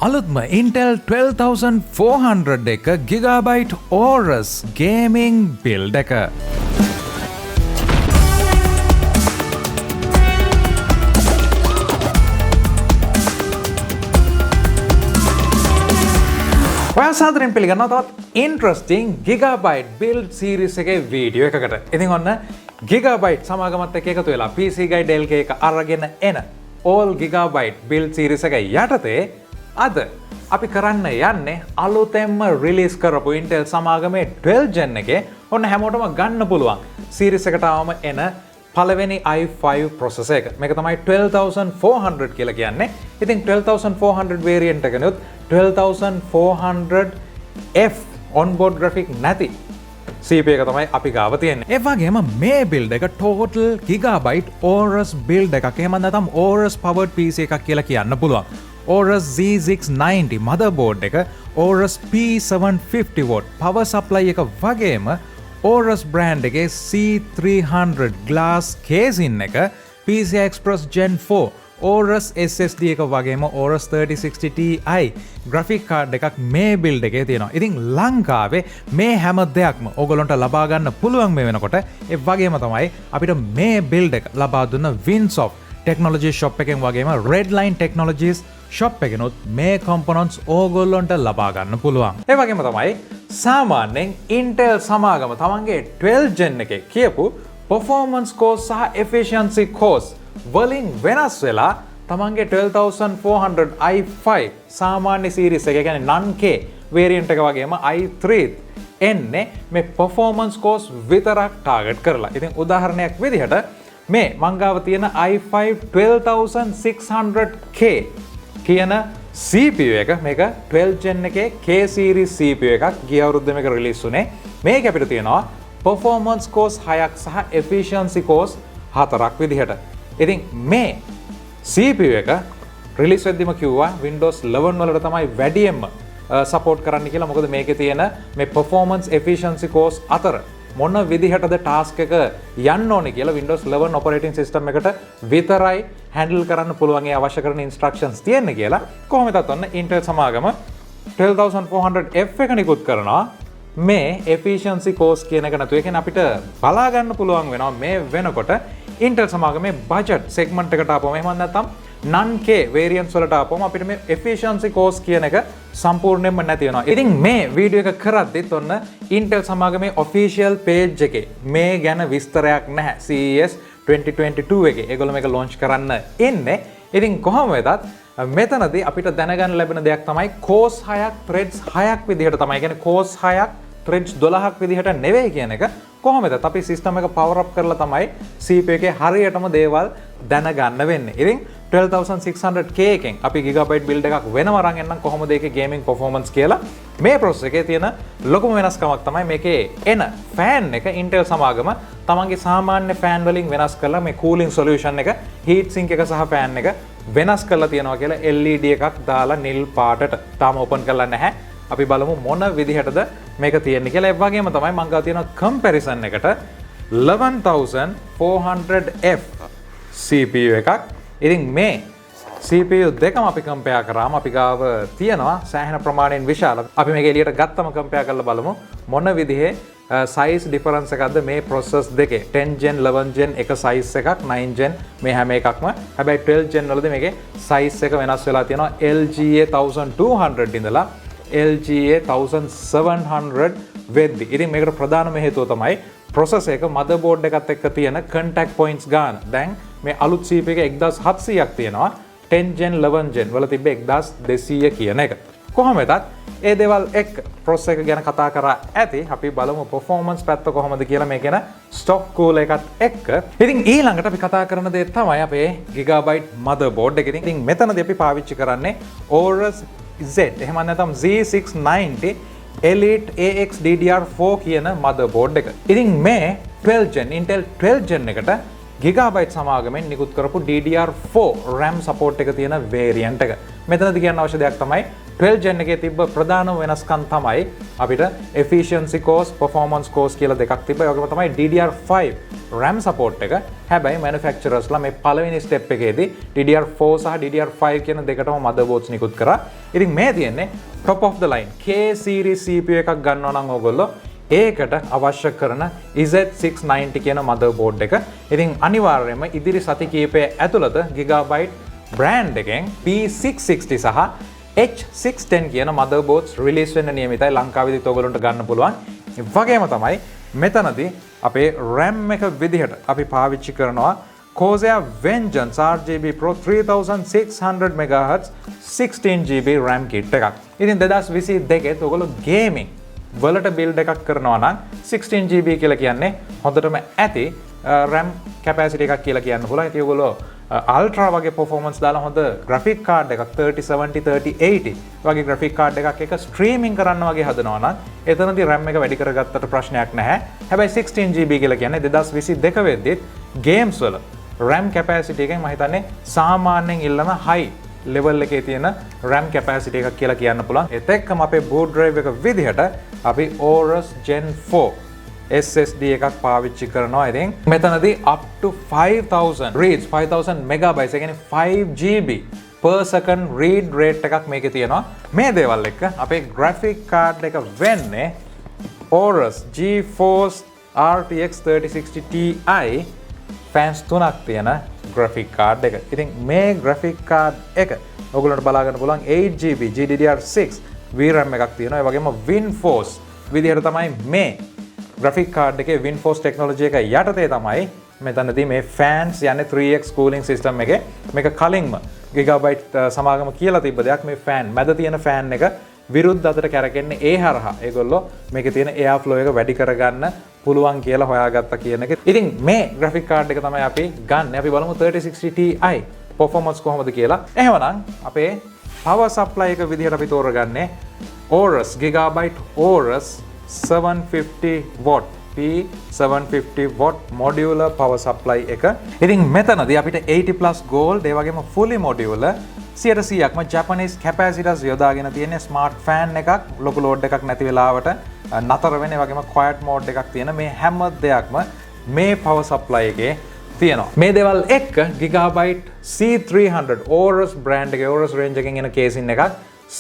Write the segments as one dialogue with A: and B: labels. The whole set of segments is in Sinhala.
A: අලුත්ම Intel 12400 එක Gigabyte Aorus gaming build එක. ඔයා සාදරයෙන් පිළිගන්නවා තවත් interesting Gigabyte build series එකේ වීඩියෝ එකකට. ඉතින් ඔන්න Gigabyte සමාගමත් එක්ක එකතු වෙලා PC Guide LK එක අරගෙන එන all Gigabyte build series එක යටතේ අද අපි කරන්න යන්නේ අලුතෙන්ම රිලීස් කරපු Intel සමාගමේ 12 gen එකේ ඔන්න හැමෝටම ගන්න පුළුවන් series එකට ආවම එන පළවෙනි i5 processor එක. මේක තමයි 12400 කියලා කියන්නේ. ඉතින් 12400 variant එකනොත් 12400F onboard graphic නැති CPU එක තමයි අපි ගාව තියෙන්නේ. ඒ වගේම මේ build එක total Gigabyte Aorus build එකක්. එහෙම නැත්නම් Aorus powered PC එකක් කියලා කියන්න පුළුවන්. Aorus Z690 motherboard එක, Aorus P750 watt power supply එක වගේම Aorus brand එකේ C300 glass casing එක, PCI Express Gen 4, Aorus SSD එක වගේම Aorus 3060ti graphic card එකක් මේ build එකේ තියෙනවා. ඉතින් ලංකාවේ මේ හැම දෙයක්ම ඕගොල්ලන්ට ලබා ගන්න පුළුවන් මේ වෙනකොට. ඒ වගේම තමයි අපිට මේ build එක ලබා දුන්න Winsoft technology shop එකෙන් වගේම Redline Technologies shop එකනොත් මේ components ඕගොල්ලන්ට ලබා ගන්න පුළුවන්. ඒ වගේම තමයි සාමාන්‍යයෙන් Intel සමාගම තමන්ගේ 12 gen එකේ කියපු performance course සහ efficiency course වලින් වෙනස් වෙලා තමන්ගේ 12400 i5 සාමාන්‍ය series එක කියන්නේ non-K variant එක වගේම i3 එන්නේ මේ performance course විතරක් target කරලා. ඉතින් උදාහරණයක් විදිහට මේ මංගාව තියෙන i5 12600K කියන CPU එක මේක 12 gen එකේ K series CPU එකක් ගිය අවුරුද්දේ මේක රිලීස් වුණේ. මේක අපිට තියෙනවා performance course 6ක් සහ efficiency course 4ක් විදිහට. ඉතින් මේ CPU එක රිලීස් වෙද්දිම කිව්වා Windows 11 වලට තමයි වැඩියෙන්ම support කරන්න කියලා. මොකද මේකේ තියෙන මේ performance efficiency course අතර මොන විදිහටද ටාස්ක් එක යන්න ඕනේ කියලා Windows 11 operating system එකට විතරයි handle කරන්න පුළුවන් ඒ අවශ්‍ය කරන instructions තියෙන්නේ කියලා. කොහොමදත් ඔන්න Intel සමාගම 12400F එක නිකුත් කරනවා මේ efficiency course කියන එක නැතුව. ඒ කියන්නේ අපිට බලා ගන්න පුළුවන් වෙනවා මේ වෙනකොට Intel සමාගමේ budget segment එකට ආපුවම එහෙම නැත්නම් non-K variants වලට ආපුවම අපිට මේ efficiency course කියන එක සම්පූර්ණයෙන්ම නැති වෙනවා. ඉතින් මේ වීඩියෝ එක කරද්දිත් ඔන්න Intel සමාගමේ official page එකේ මේ ගැන විස්තරයක් නැහැ. CES 2022 එකේ ඒගොල්ලෝ මේක launch කරන්න ඉන්නේ. ඉතින් කොහොම වෙතත් මෙතනදී අපිට දැනගන්න ලැබෙන දෙයක් තමයි course 6ක් threads 6ක් විදිහට තමයි. කියන්නේ course 6ක් threads 12ක් විදිහට නෙවෙයි කියන එක. කොහොමද අපි සිස්ටම් එක පවර් අප් කරලා තමයි CPU එකේ හරියටම දේවල් දැනගන්න වෙන්නේ. ඉතින් 12600K එකෙන් අපි Gigabyte build එකක් වෙනම අරන් එන්නම් කොහොමද ඒකේ gaming performance කියලා. මේ processor එකේ තියෙන ලොකුම වෙනස්කමක් තමයි මේකේ එන fan එක Intel සමාගම තමන්ගේ සාමාන්‍ය fan වලින් වෙනස් කරලා මේ cooling solution එක heat sink එක සහ fan එක වෙනස් කරලා තියෙනවා කියලා LED එකක් දාලා නිල් පාටට තාම open කරලා නැහැ. අපි බලමු මොන විදිහටද මේක තියෙන්නේ කියලා. ඒ වගේම තමයි මම ගාව තියෙන comparison එකට 11400F CPU එකක්. ඉතින් මේ CPU දෙකම අපි compare කරාම අපි ගාව තියෙනවා සෑහෙන ප්‍රමාණයෙන් විශාල. අපි මේක එළියට ගත්තම compare කරලා බලමු මොන විදිහේ size difference එකක්ද මේ processors දෙකේ. 10 gen 11 gen එක size එකක්, 9 gen මේ හැම එකක්ම. හැබැයි 12 gen වලදී මේකේ size එක වෙනස් වෙලා තියෙනවා. LGA 1200 ඉඳලා LGA 1700 වෙද්දි. ඉතින් මේකට ප්‍රධානම හේතුව තමයි processor එක motherboard එකත් එක්ක තියෙන contact points ගන්න. දැන් මේ අලුත් CPU එක 1700ක් තියෙනවා. 10 gen 11 gen වල තිබ්බ 1200 කියන එක. කොහොම වෙතත් ඒ දේවල් එක්ක processor එක ගැන කතා කරා ඇති. අපි බලමු performance පැත්ත කොහොමද කියලා මේ කියන stock cool එකත් එක්ක. ඉතින් ඊළඟට අපි කතා කරන දේ තමයි අපේ Gigabyte motherboard එක. ඉතින් මෙතනදී අපි පාවිච්චි කරන්නේ Aorus Z එහෙම නැත්නම් Z690 Elite AX DDR4 කියන motherboard එක. ඉතින් මේ 12 gen Intel 12 gen එකට Gigabyte සමාගමෙන් නිකුත් කරපු DDR4 RAM support එක තියෙන variant එක. මෙතනදී කියන්න අවශ්‍ය දෙයක් තමයි 12 gen එකේ තිබ්බ ප්‍රධානම වෙනස්කම් තමයි අපිට efficiency cost performance cost කියලා දෙකක් තිබ්බා. ඒ වගේම තමයි DDR5 RAM support එක. හැබැයි manufacturers ලා මේ පළවෙනි step එකේදී DDR4 සහ DDR5 කියන දෙකටම motherboards නිකුත් කරා. ඉතින් මේ තියෙන්නේ top of the line K series CPU එකක් ගන්නවා නම් ඕගොල්ලෝ ඒකට අවශ්‍ය කරන Z690 කියන motherboard එක. ඉතින් අනිවාර්යයෙන්ම ඉදිරි සති කිහිපය ඇතුළත Gigabyte brand එකෙන් P660 සහ H610 කියන motherboards release වෙන්න නියමිතයි. ලංකාවේදීත් ඔයගොල්ලන්ට ගන්න පුළුවන්. ඒ වගේම තමයි මෙතනදී අපේ RAM එක විදිහට අපි පාවිච්චි කරනවා Corsair Vengeance RGB Pro 3600 MHz 16GB RAM kit එකක්. ඉතින් 2022 ත් ඔයගොල්ලෝ gaming වලට build එකක් කරනවා නම් 16GB කියලා කියන්නේ හොඳටම ඇති RAM capacity එකක් කියලා කියන්න පුළුවන්. ඉතින් ඔයගොල්ලෝ ultra වගේ performance දාලා හොඳ graphic card එකක් 3070 3080 වගේ graphic card එකක් එක streaming කරන්න වගේ හදනවා නම් එතනදී RAM එක වැඩි කරගත්තට ප්‍රශ්නයක් නැහැ. හැබැයි 16GB කියලා කියන්නේ 2022 වෙද්දිත් games වල RAM capacity එකෙන් මම හිතන්නේ සාමාන්‍යයෙන් ඉල්ලන high level එකේ තියෙන RAM capacity එකක් කියලා කියන්න පුළුවන්. ඒත් එක්කම අපේ boot drive එක විදිහට අපි Aorus Gen 4 SSD එකක් පාවිච්චි කරනවා. ඉතින් මෙතනදී up to 5000 reads 5000 megabytes ඒ කියන්නේ 5GB per second read rate එකක් මේකේ තියෙනවා. මේ දේවල් එක්ක අපේ graphic card එක වෙන්නේ Aorus GeForce RTX 3060ti fans 3ක් තියෙන graphic card එක. ඉතින් මේ graphic card එක ඔයගොල්ලන්ට බලා ගන්න පුළුවන් 8GB GDDR6 VRAM එකක් තියෙනවා. ඒ වගේම Winsoft විදිහට තමයි මේ graphic card එකේ Winsoft technology එක යටතේ තමයි මෙතනදී මේ fans යන්නේ 3x cooling system එකේ. මේක කලින්ම Gigabyte සමාගම කියලා තිබ්බ දෙයක්. මේ fan මැද තියෙන fan එක විරුද්ධ අතට කැරකෙන්නේ ඒ හරහා ඒගොල්ලෝ මේකේ තියෙන air flow එක වැඩි කරගන්න පුළුවන් කියලා හොයාගත්තා කියන එක. ඉතින් මේ graphic card එක තමයි අපි ගන්න. අපි බලමු 3060ti performance කොහොමද කියලා. එහෙමනම් අපේ power supply එක විදිහට අපි තෝරගන්නේ Aorus Gigabyte Aorus 750 watt P750 watt modular power supply එක. ඉතින් මෙතනදී අපිට 80 plus gold ඒ වගේම fully modular 100%ක්ම Japanese capacitors යොදාගෙන තියෙන smart fan එකක් ලොකු load එකක් නැති වෙලාවට නතර වෙන ඒ වගේම quiet mode එකක් තියෙන මේ හැම දෙයක්ම මේ power supply එකේ තියෙනවා. මේ දේවල් එක්ක Gigabyte C300 Aorus brand එකේ Aorus range එකෙන් එන casing එකක්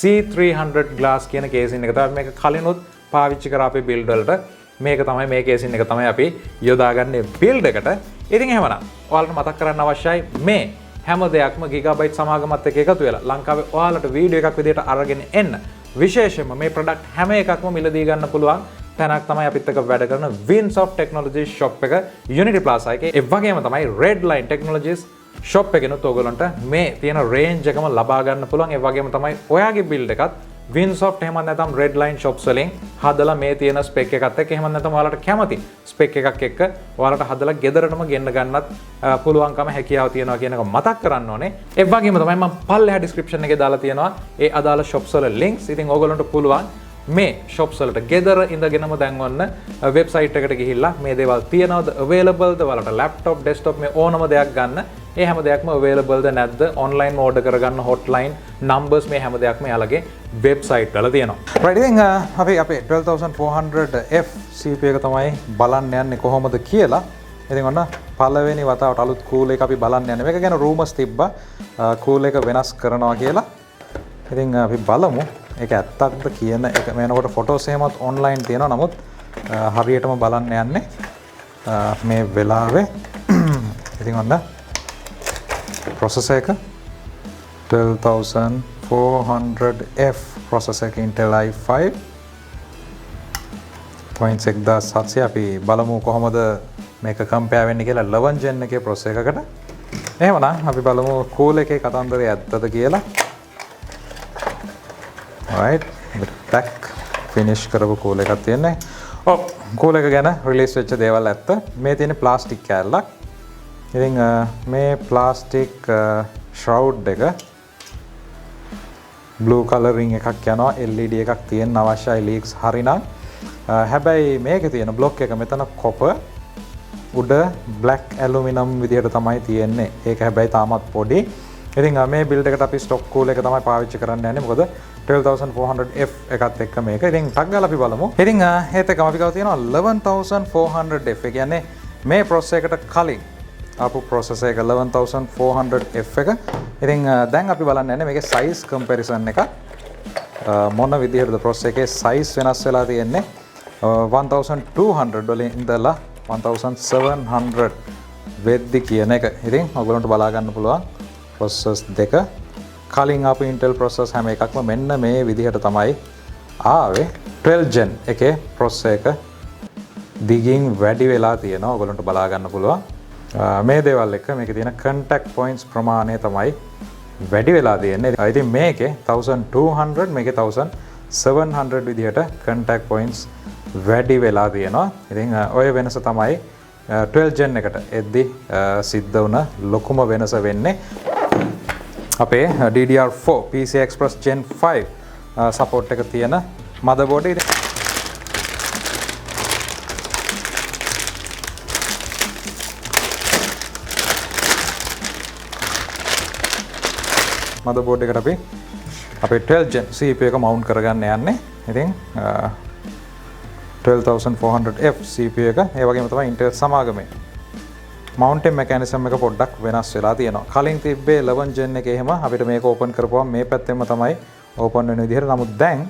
A: C300 glass කියන casing එක තමයි මේක කලිනුත් පාවිච්චි කරා අපේ build වලට. මේක තමයි මේ casing එක තමයි අපි යොදාගන්නේ build එකට. ඉතින් එහෙමනම් ඔයාලට මතක් කරන්න අවශ්‍යයි මේ හැම දෙයක්ම Gigabyte සමාගමත් එක්ක එකතු වෙලා ලංකාවේ ඔයාලට වීඩියෝ එකක් විදිහට අරගෙන එන්න. විශේෂයෙන්ම මේ product හැම එකක්ම මිලදී ගන්න පුළුවන් තැනක් තමයි අපිත් එක්ක වැඩ කරන Winsoft Technologies shop එක Unity Plaza එකේ. ඒ වගේම තමයි Redline Technologies shop එකෙනුත් ඔයගොල්ලන්ට මේ තියෙන range එකම ලබා ගන්න පුළුවන්. ඒ වගේම තමයි ඔයාගේ build එකත් Winsoft එහෙම නැත්නම් Redline shops වලින් හදලා මේ තියෙන spec එකත් එක්ක එහෙම නැත්නම් ඔයාලට කැමති spec එකක් එක්ක ඔයාලට හදලා ගෙදරටම ගෙන්න ගන්නත් පුළුවන්කම හැකියාව තියෙනවා කියන එක මතක් කරන්න ඕනේ. ඒ වගේම තමයි මම පල්ලෙහා description එකේ දාලා තියෙනවා ඒ අදාළ shops වල links. ඉතින් ඔයගොල්ලන්ට පුළුවන් මේ shops වලට ගෙදර ඉඳගෙනම දැන් ඔන්න website එකට ගිහිල්ලා මේ දේවල් තියනවද available ද ඔයාලට laptop desktop මේ ඕනම දෙයක් ගන්න ඒ හැම දෙයක්ම available ද නැද්ද online order කරගන්න hotline numbers මේ හැම දෙයක්ම යාලගේ website වල තියෙනවා. right ඉතින් අපි අපේ 12400F CPU එක තමයි බලන්න යන්නේ කොහොමද කියලා. ඉතින් ඔන්න පළවෙනි වතාවට අලුත් cool එක අපි බලන්න යන්නේ. මේක ගැන rumors තිබ්බා cool එක වෙනස් කරනවා කියලා. ඉතින් අපි බලමු ඒක ඇත්තක්ද කියන එක. මේනකොට photos එහෙමත් online තියෙනවා. නමුත් හරියටම බලන්න යන්නේ මේ වෙලාවේ. ඉතින් ඔන්න processor එක 12400F processor එක Intel i5 .1700 අපි බලමු කොහොමද මේක compare වෙන්නේ කියලා 11 gen එකේ processor එකකට. එහෙමනම් අපි බලමු cool එකේ කතන්දරය ඇත්තද කියලා. right back finish කරපු cool එකක් තියෙන්නේ. ඔව් cool එක ගැන release වෙච්ච දේවල් ඇත්ත. මේ තියෙන plastic කෑල්ලක්. ඉතින් මේ plastic shroud එක blue coloring එකක් යනවා. LED එකක් තියෙන්න අවශ්‍යයි leaks හරිනම්. හැබැයි මේකේ තියෙන block එක මෙතන copper උඩ black aluminum විදියට තමයි තියෙන්නේ. ඒක හැබැයි තාමත් පොඩි. ඉතින් මේ බිල්ඩ් එකට අපි ස්ටොක් කූල් එක තමයි පාවිච්චි කරන්න යන්නේ. මොකද 12400F එකත් එක්ක මේක. ඉතින් ටක් ගාලා අපි බලමු. ඉතින් ඒත් එක්කම අපි ගාව තියෙනවා 11400F. ඒ කියන්නේ මේ processor එකට කලින් ආපු processor එක 11400F එක. ඉතින් දැන් අපි බලන්න යන්නේ මේකේ size comparison එක. මොන විදිහටද processor එකේ size වෙනස් වෙලා තියෙන්නේ. 1200 වලින් ඉඳලා 1700 වෙද්දි කියන එක. ඉතින් ඔයගොල්ලන්ට බලා ගන්න පුළුවන් processors දෙක. කලින් ආපු Intel processors හැම එකක්ම මෙන්න මේ විදිහට තමයි ආවේ. 12 gen එකේ processor එක දිගින් වැඩි වෙලා තියෙනවා. ඔයගොල්ලන්ට බලා ගන්න පුළුවන්. මේ දේවල් එක්ක මේකේ තියෙන contact points ප්‍රමාණය තමයි වැඩි වෙලා තියෙන්නේ. ඉතින් මේකේ 1200 මේකේ 1700 විදිහට contact points වැඩි වෙලා තියෙනවා. ඉතින් ඔය වෙනස තමයි 12 gen එකට එද්දි සිද්ධ වුණ ලොකුම වෙනස වෙන්නේ. අපේ DDR4 PCI Express Gen 5 support එක තියෙන motherboard එක. motherboard එකට අපි අපේ 12 gen CPU එක mount කරගන්න යන්නේ. ඉතින් 12400F CPU එක ඒ වගේම තමයි Intel සමාගමේ mounting mechanism එක පොඩ්ඩක් වෙනස් වෙලා තියෙනවා. කලින් තිබ්බේ 11 gen එකේ එහෙම අපිට මේක open කරපුවම මේ පැත්තෙන්ම තමයි open වෙන විදිහට. නමුත් දැන්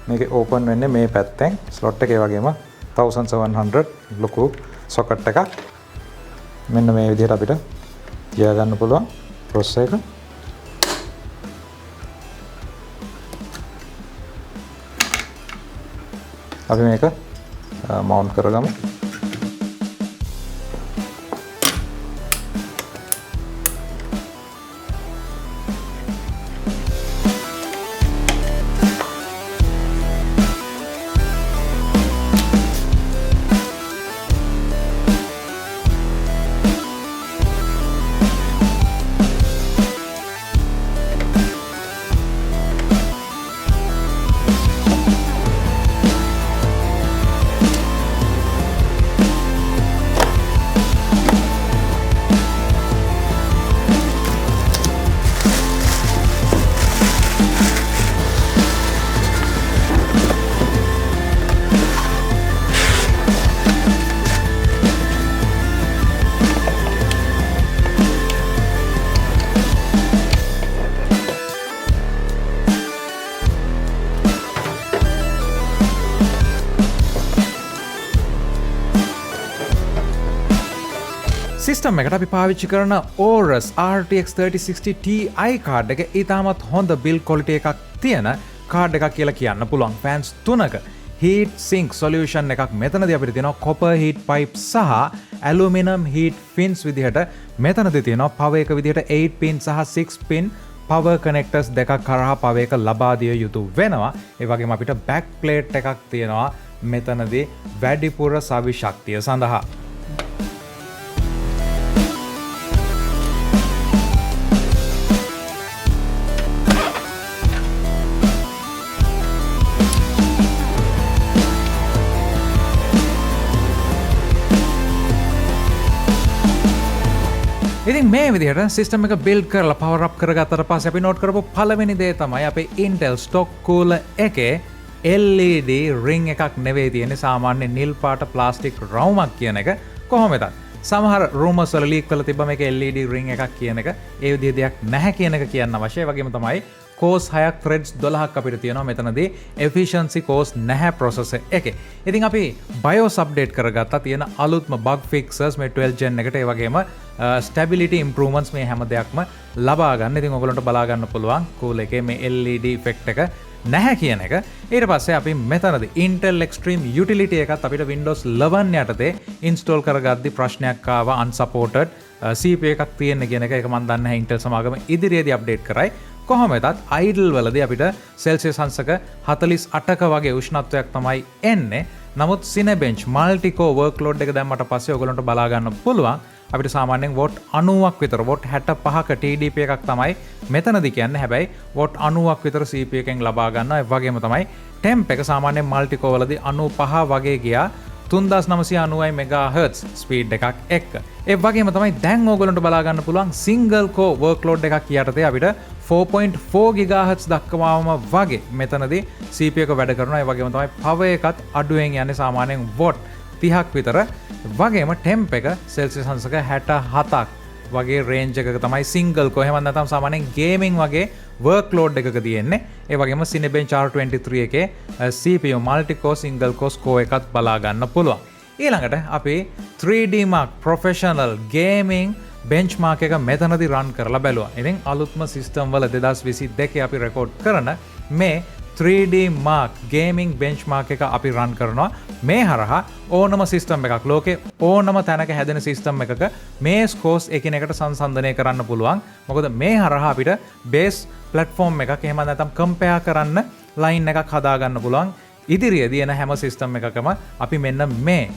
A: මේක open වෙන්නේ මේ පැත්තෙන්. slot එක ඒ වගේම 1700 ලොකු socket එකක්. මෙන්න මේ විදිහට අපිට තියාගන්න පුළුවන් processor එක. අපි මේක mount කරගමු. සිස්ටම් එකට අපි පාවිච්චි කරන Aorus RTX 3060ti කාඩ් එක ඉතාමත් හොඳ බිල්ඩ් ක්වොලිටි එකක් තියෙන කාඩ් එකක් කියලා කියන්න පුළුවන්. ෆෑන්ස් 3ක heat sink solution එකක් මෙතනදී අපිට තියෙනවා copper heat pipe සහ aluminum heat fins විදිහට මෙතනදී තියෙනවා power එක විදිහට 8 pin සහ 6 pin power connectors දෙකක් කරහා power එක ලබා දිය යුතු වෙනවා. ඒ වගේම අපිට back plate එකක් තියෙනවා මෙතනදී වැඩිපුර සවි ශක්තිය සඳහා. ඉතින් මේ විදිහට සිස්ටම් එක බිල්ඩ් කරලා පවර් අප් කරගත්තට පස්සේ අපි නෝට් කරපු පළවෙනි දේ තමයි අපේ Intel stock cooler එකේ LED ring එකක් නෙවෙයි තියෙන්නේ සාමාන්‍ය නිල් පාට ප්ලාස්ටික් රවුමක් කියන එක. කොහොමද? සමහර රූමර්ස් වල ලීක් කරලා තිබ්බ මේක LED ring එකක් කියන එක ඒ විදිහ දෙයක් නැහැ කියන එක කියන්න අවශ්‍යයි. ඒ වගේම තමයි cores 6ක් threads 12ක් අපිට තියෙනවා මෙතනදී efficiency cores නැහැ processor එකේ. ඉතින් අපි BIOS update කරගත්තා තියෙන අලුත්ම bug fixes මේ 12 gen එකට. ඒ වගේම stability improvements මේ හැම දෙයක්ම ලබා ගන්න. ඉතින් ඔයගොල්ලන්ට බලා ගන්න පුළුවන් cool එකේ මේ LED effect එක නැහැ කියන එක. ඊට පස්සේ අපි මෙතනදී Intel Extreme Utility එකත් අපිට Windows 11 යටතේ install කරගද්දි ප්‍රශ්නයක් ආවා unsupported CPU එකක් තියෙන කියන එක. ඒක මම දන්නේ නැහැ Intel සමාගම ඉදිරියේදී update කරයි. කොහොම වෙතත් idle වලදී අපිට Celsius අංශක 48ක වගේ උෂ්ණත්වයක් තමයි එන්නේ. නමුත් Cinebench multi core workload එක දැම්මට පස්සේ ඔයගොල්ලන්ට බලා ගන්න පුළුවන් අපිට සාමාන්‍යයෙන් watt 90ක් විතර watt 65ක TDP එකක් තමයි මෙතනදී කියන්නේ. හැබැයි watt 90ක් විතර CPU එකෙන් ලබා ගන්නවා. ඒ වගේම තමයි temp එක සාමාන්‍යයෙන් multi core වලදී 95 වගේ ගියා 3990 MHz ස්පීඩ් එකක් එක්ක. ඒ වගේම තමයි දැන් ඕගොල්ලන්ට බලා ගන්න පුළුවන් සිංගල් කෝ වර්ක්ලෝඩ් එකක් යටතේ අපිට 4.4 GHz දක්වාම වගේ මෙතනදී CPU එක වැඩ කරනවා. ඒ වගේම තමයි power එකත් අඩුවෙන් යන්නේ සාමාන්‍යයෙන් watt 30ක් විතර. වගේම temp එක Celsius අංශක 67ක් වගේ රේන්ජ් එකක තමයි සිංගල් කෝ. එහෙම නැත්නම් සාමාන්‍යයෙන් ගේමින් වගේ workload එකක තියෙන්නේ. ඒ වගේම Cinebench R23 එකේ CPU multi core single core score එකත් බලා ගන්න පුළුවන්. ඊළඟට අපි 3D Mark Professional Gaming benchmark එක මෙතනදී run කරලා බැලුවා. ඉතින් අලුත්ම system වල 2022 අපි record කරන මේ 3D Mark Gaming benchmark එක අපි run කරනවා. මේ හරහා ඕනම system එකක් ලෝකේ ඕනම තැනක හැදෙන system එකක මේ scores එකිනෙකට සංසන්දනය කරන්න පුළුවන්. මොකද මේ හරහා අපිට base platform එකක් එහෙම නැත්නම් compare කරන්න line එකක් හදා ගන්න පුළුවන්. ඉදිරියේදී එන හැම system එකකම අපි මෙන්න මේ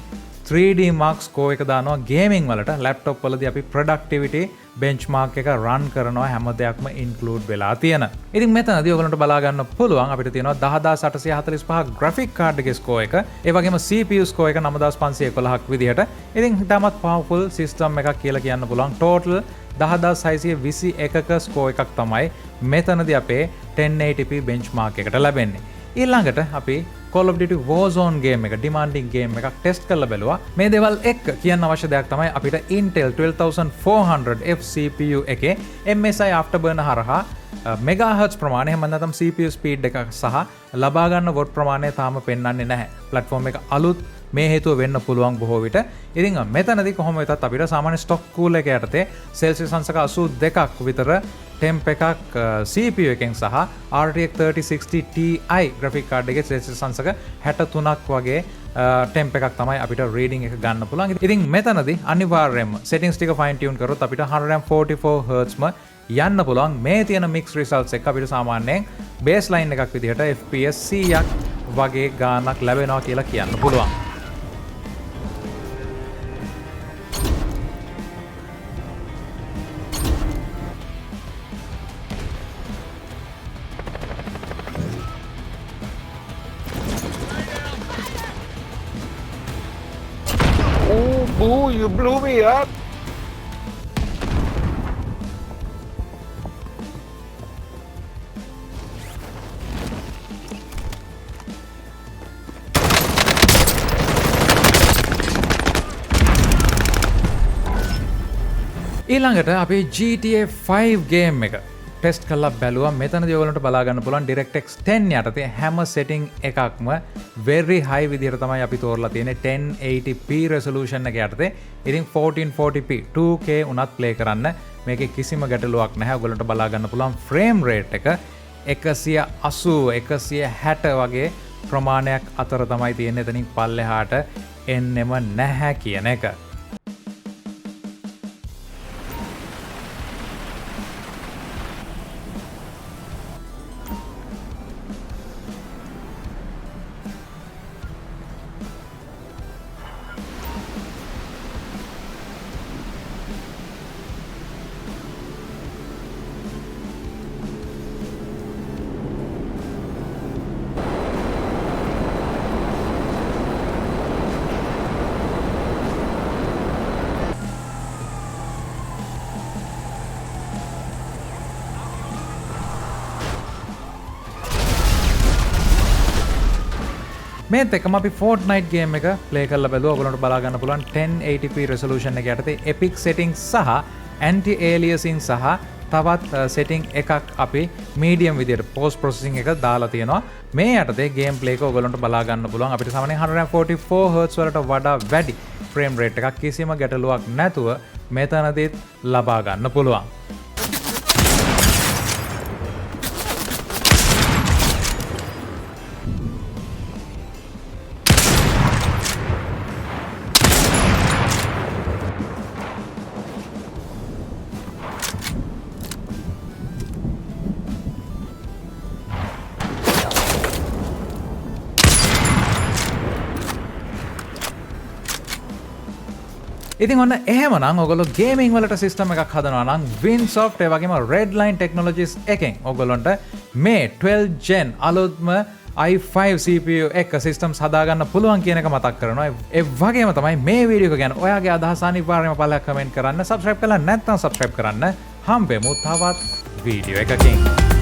A: 3D Mark score එක දානවා gaming වලට. laptop වලදී අපි productivity benchmark එක run කරනවා හැම දෙයක්ම include වෙලා තියෙන. ඉතින් මෙතනදී ඔයගලන්ට බලා ගන්න පුළුවන් අපිට තියෙනවා 10845 graphic card එකේ score එක. ඒ වගේම CPU score එක 9511ක් විදිහට. ඉතින් ඉතාමත් powerful system එකක් කියලා කියන්න පුළුවන්. total 10621ක score එකක් තමයි මෙතනදී අපේ 1080p benchmark එකට ලැබෙන්නේ. ඊළඟට අපි Call of Duty Warzone game එක demanding game එකක් test කරලා බැලුවා. මේ දේවල් එක්ක කියන්න අවශ්‍ය දෙයක් තමයි අපිට Intel 12400F CPU එකේ MSI Afterburner හරහා megahertz ප්‍රමාණය එහෙම නැත්නම් CPU speed එක සහ ලබා ගන්න watt ප්‍රමාණය තාම පෙන්වන්නේ නැහැ. platform එක අලුත් මේ හේතුව වෙන්න පුළුවන් බොහෝ විට. ඉතින් මෙතනදී කොහොම වෙතත් අපිට සාමාන්‍ය stock cool එක යටතේ Celsius අංශක 82ක් විතර temp එකක් CPU එකෙන් සහ RTX 3060ti graphic card එකේ Celsius අංශක 63ක් වගේ temp එකක් තමයි අපිට reading එක ගන්න පුළුවන්. ඉතින් මෙතනදී අනිවාර්යයෙන්ම settings ටික fine tune කරොත් අපිට 144 Hz ම යන්න පුළුවන්. මේ තියෙන mix results එක අපිට සාමාන්‍යයෙන් baseline එකක් විදිහට FPS 100ක් වගේ ගානක් ලැබෙනවා කියලා කියන්න පුළුවන්.
B: Ooh, you blew me up.
A: ඊළඟට අපි GTA 5 game එක ටෙස්ට් කරලා බැලුවා. මෙතනදී ඔයගලන්ට බලා ගන්න පුළුවන් DirectX 10 යටතේ හැම setting එකක්ම very high විදිහට තමයි අපි තෝරලා තියෙන්නේ 1080p resolution එක යටතේ. ඉතින් 1440p 2K උනත් play කරන්න මේකේ කිසිම ගැටලුවක් නැහැ. ඔයගලන්ට බලා ගන්න පුළුවන් frame rate එක 180 160 වගේ ප්‍රමාණයක් අතර තමයි තියෙන්නේ. එතනින් පල්ලෙහාට එන්නෙම නැහැ කියන එක. මේත් එක්කම අපි Fortnite game එක play කරලා බැලුවා. ඔයගොල්ලන්ට බලා ගන්න පුළුවන් 1080p resolution එක යටතේ epic settings සහ anti aliasing සහ තවත් setting එකක් අපි medium විදියට post processing එක දාලා තියෙනවා. මේ යටතේ game play එක ඔයගොල්ලන්ට බලා ගන්න පුළුවන්. අපිට සාමාන්‍යයෙන් 144 Hz වලට වඩා වැඩි frame rate එකක් කිසිම ගැටලුවක් නැතුව මෙතනදීත් ලබා ගන්න පුළුවන්. ඉතින් ඔන්න එහෙමනම් ඔයගොල්ලෝ ගේමින් වලට සිස්ටම් එකක් හදනවා නම් Winsoft ඒ වගේම Redline Technologies එකෙන් ඔයගොල්ලන්ට මේ 12 Gen අලුත්ම i5 CPU එක සිස්ටම්ස් හදාගන්න පුළුවන් කියන එක මතක් කරනවා. ඒ වගේම තමයි මේ වීඩියෝ එක ගැන ඔයාගේ අදහස් අනිවාර්යයෙන්ම පළයක් කමෙන්ට් කරන්න. subscribe කරලා නැත්නම් subscribe කරන්න. හම්බෙමු තවත් වීඩියෝ එකකින්.